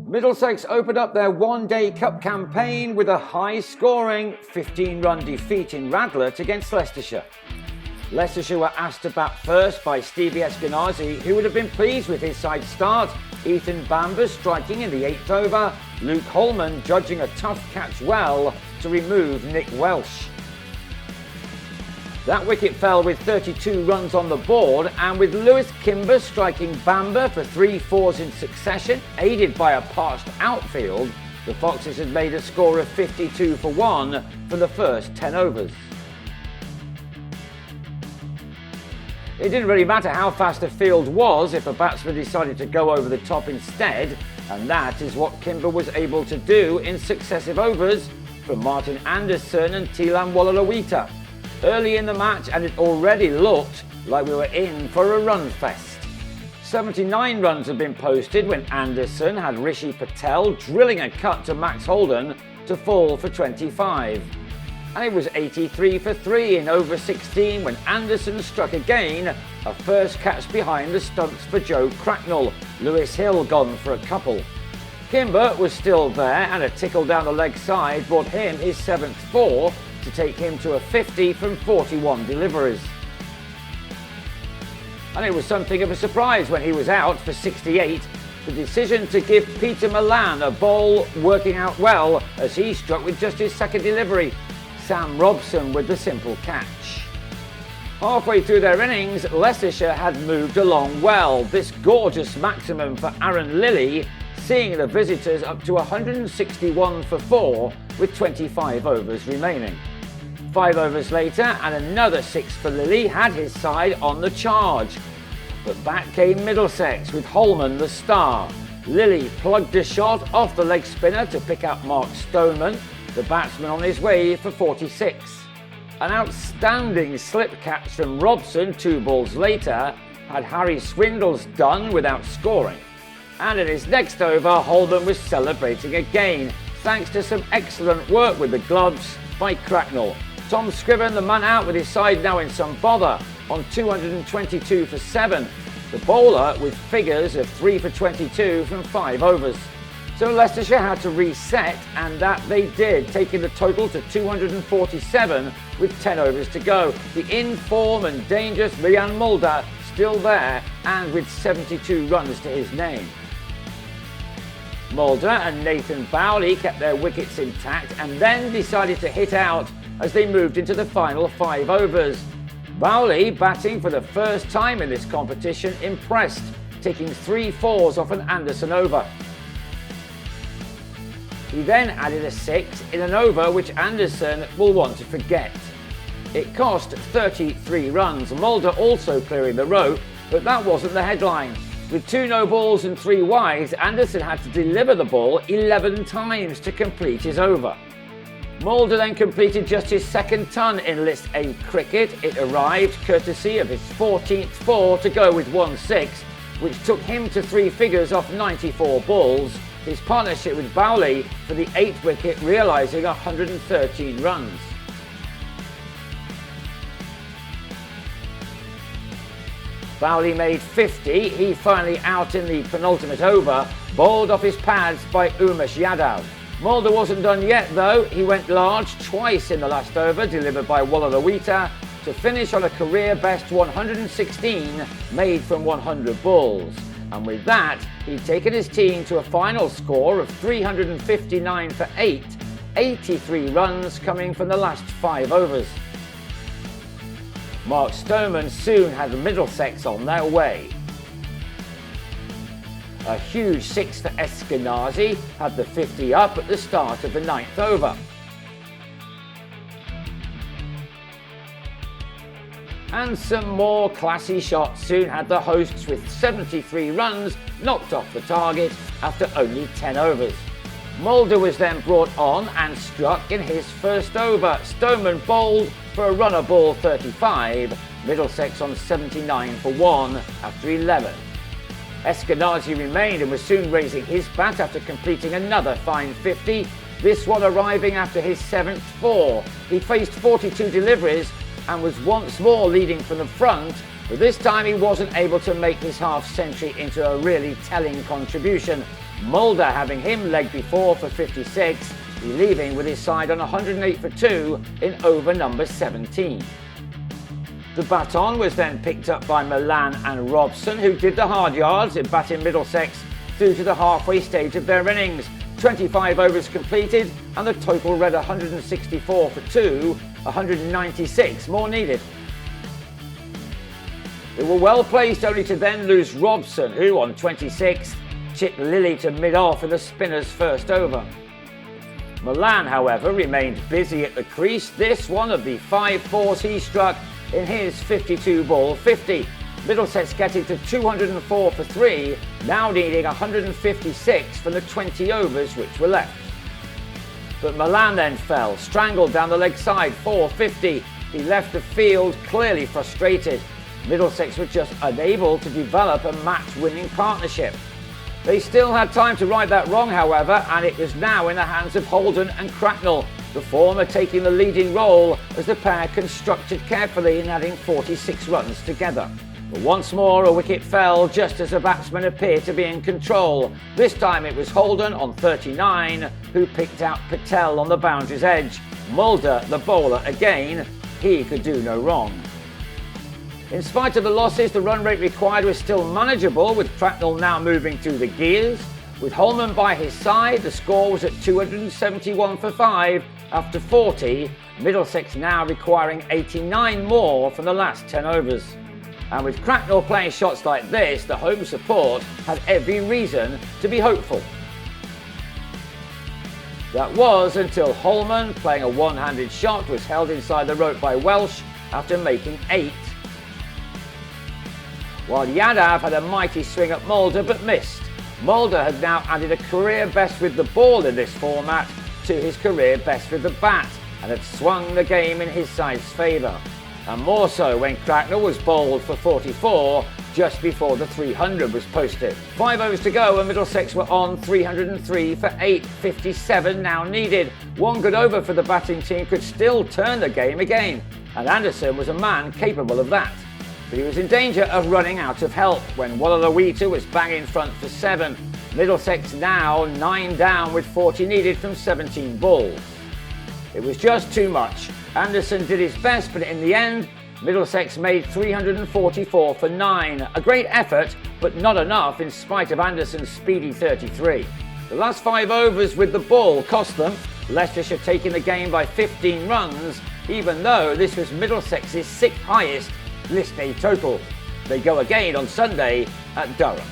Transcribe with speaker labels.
Speaker 1: Middlesex opened up their one-day cup campaign with a high-scoring 15-run defeat in Radlett against Leicestershire. Leicestershire were asked to bat first by Stevie Eskenazi, who would have been pleased with his side start. Ethan Bamber striking in the 8th over, Luke Holman judging a tough catch well to remove Nick Welsh. That wicket fell with 32 runs on the board, and with Lewis Kimber striking Bamber for 3 fours in succession, aided by a parched outfield, the Foxes had made a score of 52 for 1 for the first 10 overs. It didn't really matter how fast the field was if a batsman decided to go over the top instead, and that is what Kimber was able to do in successive overs from Martin Anderson and Tilan Walalawita. Early in the match, and it already looked like we were in for a run fest. 79 runs had been posted when Anderson had Rishi Patel drilling a cut to Max Holden to fall for 25. And it was 83 for 3 in over 16 when Anderson struck again, a first catch behind the stumps for Joe Cracknell, Lewis Hill gone for a couple. Kimber was still there, and a tickle down the leg side brought him his 7th 4 to take him to a 50 from 41 deliveries. And it was something of a surprise when he was out for 68. The decision to give Peter Milan a bowl working out well as he struck with just his 2nd delivery. Sam Robson with the simple catch. Halfway through their innings, Leicestershire had moved along well. This gorgeous maximum for Aaron Lilly, seeing the visitors up to 161 for 4 with 25 overs remaining. 5 overs later, and another 6 for Lilly had his side on the charge. But back came Middlesex with Holman the star. Lilly plugged a shot off the leg spinner to pick up Mark Stoneman, the batsman on his way for 46. An outstanding slip catch from Robson 2 balls later had Harry Swindles done without scoring. And in his next over, Holden was celebrating again, thanks to some excellent work with the gloves by Cracknell. Tom Scriven, the man out with his side now in some bother, on 222 for 7. The bowler with figures of 3 for 22 from 5 overs. So Leicestershire had to reset, and that they did, taking the total to 247 with 10 overs to go. The in-form and dangerous Rian Mulder still there, and with 72 runs to his name. Mulder and Nathan Bowley kept their wickets intact and then decided to hit out as they moved into the final 5 overs. Bowley, batting for the first time in this competition, impressed, taking 3 fours off an Anderson over. He then added a 6 in an over which Anderson will want to forget. It cost 33 runs, Mulder also clearing the rope, but that wasn't the headline. With 2 no balls and 3 wides, Anderson had to deliver the ball 11 times to complete his over. Mulder then completed just his 2nd ton in List A cricket. It arrived courtesy of his 14th 4 to go with 1-6, which took him to 3 figures off 94 balls. His partnership with Bowley for the 8th wicket, realising 113 runs. Bowley made 50, he finally out in the penultimate over, bowled off his pads by Umesh Yadav. Mulder wasn't done yet though, he went large twice in the last over, delivered by Walalawita, to finish on a career best 116 made from 100 balls. And with that, he'd taken his team to a final score of 359 for 8, 83 runs coming from the last 5 overs. Mark Stoneman soon had Middlesex on their way. A huge 6 for Eskenazi had the 50 up at the start of the 9th over. And some more classy shots soon had the hosts with 73 runs knocked off the target after only 10 overs. Mulder was then brought on and struck in his 1st over. Stoneman bowled for a runner ball 35, Middlesex on 79 for 1 after 11. Eskenazi remained and was soon raising his bat after completing another fine 50, this one arriving after his 7th 4. He faced 42 deliveries and was once more leading from the front, but this time he wasn't able to make his half-century into a really telling contribution. Mulder having him legged before for 56, leaving with his side on 108 for 2 in over number 17. The baton was then picked up by Milan and Robson, who did the hard yards in batting Middlesex through to the halfway stage of their innings. 25 overs completed and the total read 164 for 2, 196 more needed. They were well placed only to then lose Robson, who on 26 chipped Lilly to mid-off in the spinner's first over. Milan, however, remained busy at the crease, this one of the 5 fours he struck in his 52-ball 50. Middlesex getting to 204 for 3, now needing 156 from the 20 overs which were left. But Milan then fell, strangled down the leg side, 450. He left the field clearly frustrated. Middlesex were just unable to develop a match-winning partnership. They still had time to right that wrong, however, and it was now in the hands of Holden and Cracknell, the former taking the leading role as the pair constructed carefully in adding 46 runs together. But once more a wicket fell just as the batsmen appeared to be in control. This time it was Holden on 39 who picked out Patel on the boundary's edge. Mulder, the bowler again, he could do no wrong. In spite of the losses, the run rate required was still manageable, with Cracknell now moving through the gears. With Holman by his side, the score was at 271 for 5 after 40, Middlesex now requiring 89 more from the last 10 overs. And with Cracknell playing shots like this, the home support had every reason to be hopeful. That was until Holman, playing a one-handed shot, was held inside the rope by Welsh after making 8. While Yadav had a mighty swing at Mulder but missed. Mulder had now added a career best with the ball in this format to his career best with the bat and had swung the game in his side's favour. And more so when Cracknell was bowled for 44 just before the 300 was posted. 5 overs to go and Middlesex were on 303 for 8, 57 now needed. One good over for the batting team could still turn the game again, and Anderson was a man capable of that. But he was in danger of running out of help when Wallaluita was bang in front for 7. Middlesex now 9 down with 40 needed from 17 balls. It was just too much. Anderson did his best, but in the end, Middlesex made 344 for 9. A great effort, but not enough in spite of Anderson's speedy 33. The last 5 overs with the ball cost them, Leicestershire taking the game by 15 runs, even though this was Middlesex's 6th highest list day total. They go again on Sunday at Durham.